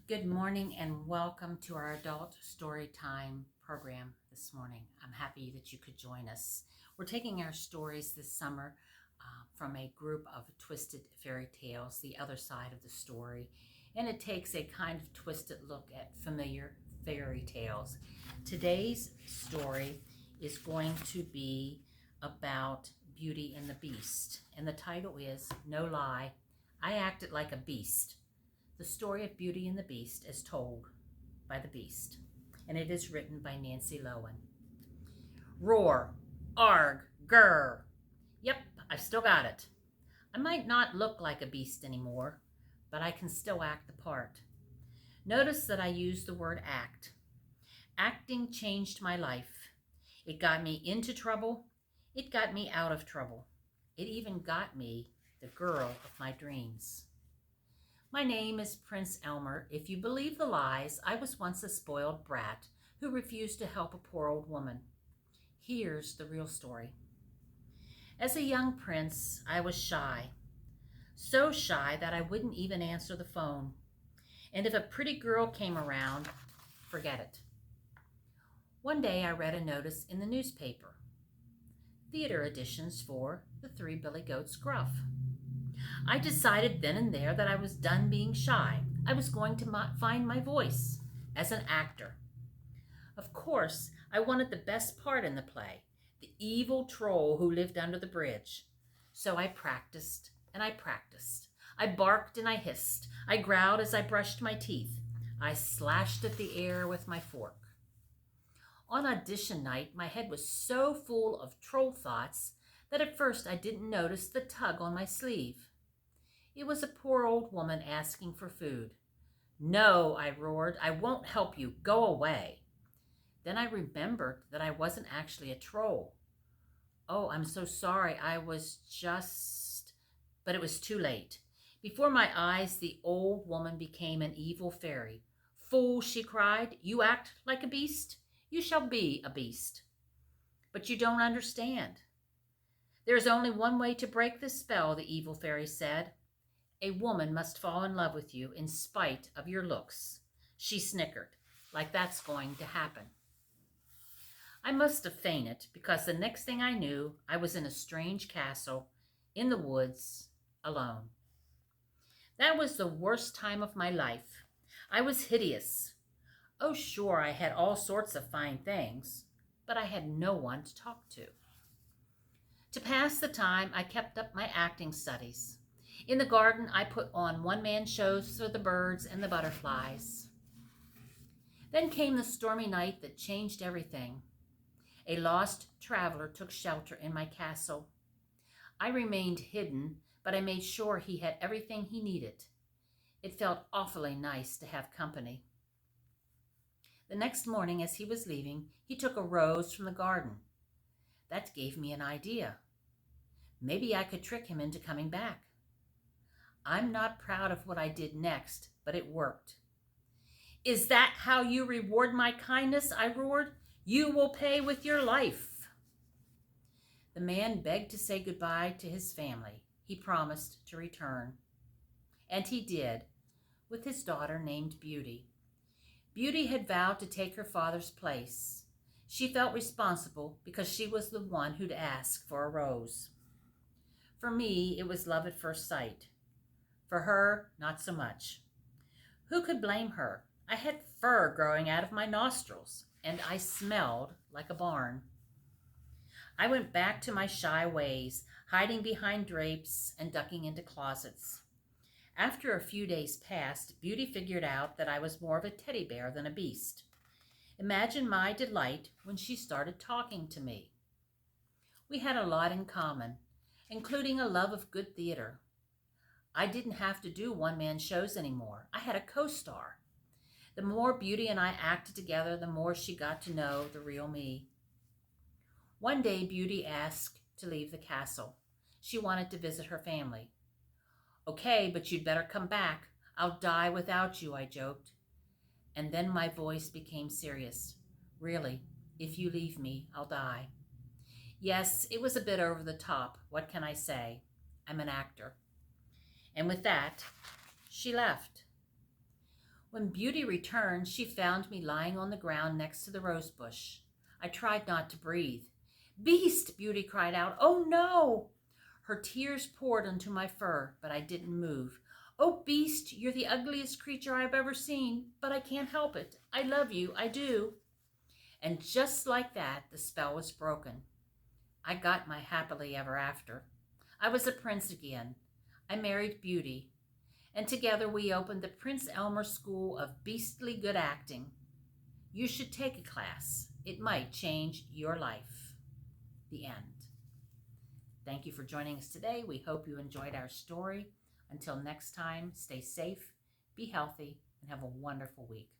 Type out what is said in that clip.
Good morning and welcome to our adult story time program this morning. I'm happy that you could join us. We're taking our stories this summer from a group of twisted fairy tales, the other side of the story, and it takes a kind of twisted look at familiar fairy tales. Today's story is going to be about Beauty and the Beast, and the title is No Lie, I Acted Like a Beast. The story of Beauty and the Beast is told by the Beast, and it is written by Nancy Lowen. Roar, arg, grr. Yep, I've still got it. I might not look like a beast anymore, but I can still act the part. Notice that I use the word act. Acting changed my life. It got me into trouble. It got me out of trouble. It even got me the girl of my dreams. My name is Prince Elmer. If you believe the lies, I was once a spoiled brat who refused to help a poor old woman. Here's the real story. As a young prince, I was shy. So shy that I wouldn't even answer the phone. And if a pretty girl came around, forget it. One day I read a notice in the newspaper. Theater editions for The Three Billy Goats Gruff. I decided then and there that I was done being shy. I was going to find my voice as an actor. Of course, I wanted the best part in the play, the evil troll who lived under the bridge. So I practiced and I practiced. I barked and I hissed. I growled as I brushed my teeth. I slashed at the air with my fork. On audition night, my head was so full of troll thoughts that at first I didn't notice the tug on my sleeve. It was a poor old woman asking for food. No, I roared, I won't help you. Go away. Then I remembered that I wasn't actually a troll. Oh, I'm so sorry. I was just... But it was too late. Before my eyes, the old woman became an evil fairy. Fool, she cried, you act like a beast? You shall be a beast. But you don't understand. There is only one way to break this spell, the evil fairy said. A woman must fall in love with you in spite of your looks. She snickered, like that's going to happen. I must have fainted because the next thing I knew, I was in a strange castle in the woods, alone. That was the worst time of my life. I was hideous. Oh, sure, I had all sorts of fine things, but I had no one to talk to. To pass the time, I kept up my acting studies. In the garden, I put on one-man shows for the birds and the butterflies. Then came the stormy night that changed everything. A lost traveler took shelter in my castle. I remained hidden, but I made sure he had everything he needed. It felt awfully nice to have company. The next morning, as he was leaving, he took a rose from the garden. That gave me an idea. Maybe I could trick him into coming back. I'm not proud of what I did next, but it worked. Is that how you reward my kindness? I roared. You will pay with your life. The man begged to say goodbye to his family. He promised to return. And he did, with his daughter named Beauty. Beauty had vowed to take her father's place. She felt responsible because she was the one who'd ask for a rose. For me, it was love at first sight. For her, not so much. Who could blame her? I had fur growing out of my nostrils, and I smelled like a barn. I went back to my shy ways, hiding behind drapes and ducking into closets. After a few days passed, Beauty figured out that I was more of a teddy bear than a beast. Imagine my delight when she started talking to me. We had a lot in common, including a love of good theater. I didn't have to do one-man shows anymore. I had a co-star. The more Beauty and I acted together, the more she got to know the real me. One day, Beauty asked to leave the castle. She wanted to visit her family. Okay, but you'd better come back. I'll die without you, I joked. And then my voice became serious. Really, if you leave me, I'll die. Yes, it was a bit over the top. What can I say? I'm an actor. And with that, she left. When Beauty returned, she found me lying on the ground next to the rose bush. I tried not to breathe. "Beast!" Beauty cried out. "Oh no!" Her tears poured onto my fur, but I didn't move. "Oh, Beast, you're the ugliest creature I've ever seen, but I can't help it. I love you, I do." And just like that, the spell was broken. I got my happily ever after. I was a prince again. I married Beauty, and together we opened the Prince Elmer School of Beastly Good Acting. You should take a class. It might change your life. The end. Thank you for joining us today. We hope you enjoyed our story. Until next time, stay safe, be healthy, and have a wonderful week.